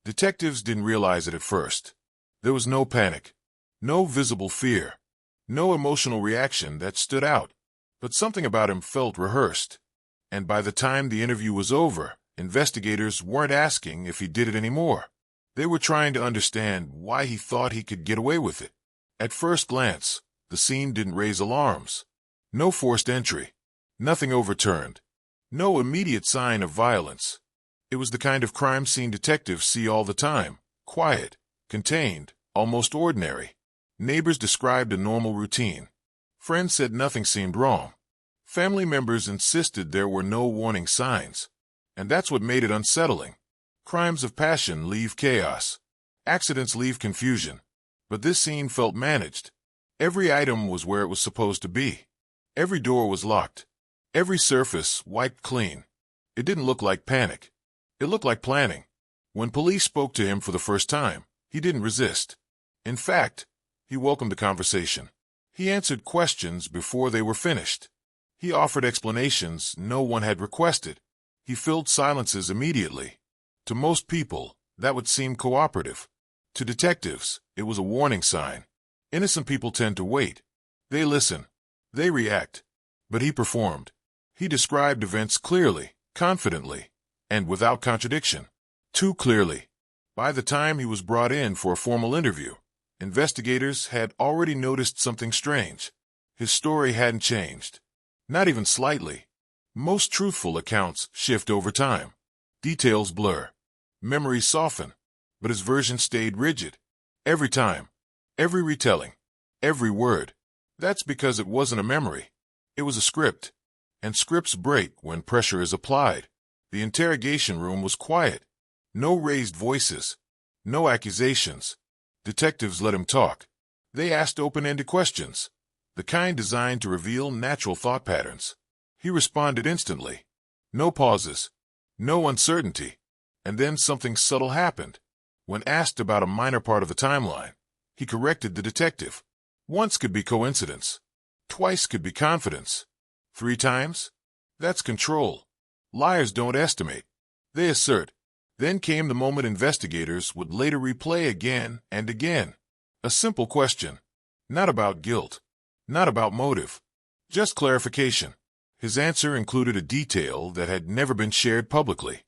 Detectives didn't realize it at first. There was no panic, no visible fear, no emotional reaction that stood out, but something about him felt rehearsed. And by the time the interview was over, investigators weren't asking if he did it anymore. They were trying to understand why he thought he could get away with it. At first glance, the scene didn't raise alarms. No forced entry, nothing overturned, no immediate sign of violence. It was the kind of crime scene detectives see all the time, quiet, contained, almost ordinary. Neighbors described a normal routine. Friends said nothing seemed wrong. Family members insisted there were no warning signs. And that's what made it unsettling. Crimes of passion leave chaos. Accidents leave confusion. But this scene felt managed. Every item was where it was supposed to be. Every door was locked. Every surface wiped clean. It didn't look like panic. It looked like planning. When police spoke to him for the first time, he didn't resist. In fact, he welcomed the conversation. He answered questions before they were finished. He offered explanations no one had requested. He filled silences immediately. To most people, that would seem cooperative. To detectives, it was a warning sign. Innocent people tend to wait. They listen. They react. But he performed. He described events clearly, confidently, and without contradiction. Too clearly. By the time he was brought in for a formal interview, investigators had already noticed something strange. His story hadn't changed. Not even slightly. Most truthful accounts shift over time. Details blur. Memories soften. But his version stayed rigid. Every time. Every retelling. Every word. That's because it wasn't a memory. It was a script. And scripts break when pressure is applied. The interrogation room was quiet. No raised voices. No accusations. Detectives let him talk. They asked open-ended questions, the kind designed to reveal natural thought patterns. He responded instantly. No pauses. No uncertainty. And then something subtle happened. When asked about a minor part of the timeline, he corrected the detective. Once could be coincidence. Twice could be confidence. 3 times? That's control. Liars don't estimate. They assert. Then came the moment investigators would later replay again and again. A simple question. Not about guilt. Not about motive. Just clarification. His answer included a detail that had never been shared publicly.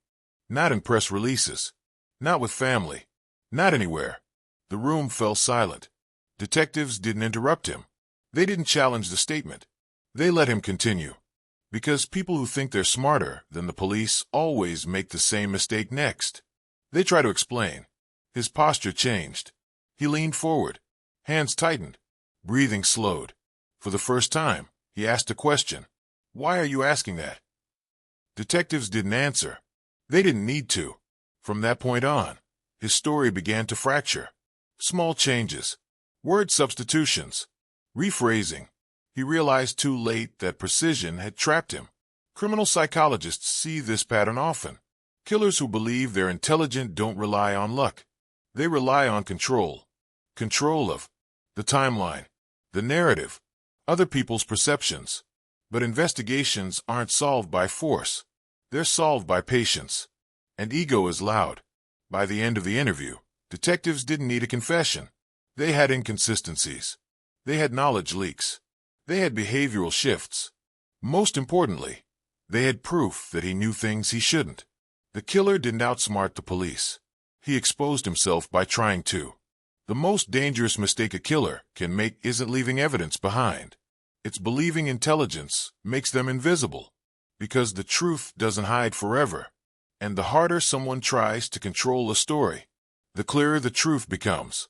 Not in press releases. Not with family. Not anywhere. The room fell silent. Detectives didn't interrupt him. They didn't challenge the statement. They let him continue. Because people who think they're smarter than the police always make the same mistake next. They try to explain. His posture changed. He leaned forward. Hands tightened. Breathing slowed. For the first time, he asked a question. Why are you asking that? Detectives didn't answer. They didn't need to. From that point on, his story began to fracture. Small changes. Word substitutions. Rephrasing. He realized too late that precision had trapped him. Criminal psychologists see this pattern often. Killers who believe they're intelligent don't rely on luck. They rely on control. Control of the timeline, the narrative, other people's perceptions. But investigations aren't solved by force. They're solved by patience. And ego is loud. By the end of the interview, detectives didn't need a confession. They had inconsistencies. They had knowledge leaks. They had behavioral shifts. Most importantly, they had proof that he knew things he shouldn't. The killer didn't outsmart the police. He exposed himself by trying to. The most dangerous mistake a killer can make isn't leaving evidence behind. It's believing intelligence makes them invisible. Because the truth doesn't hide forever. And the harder someone tries to control a story, the clearer the truth becomes.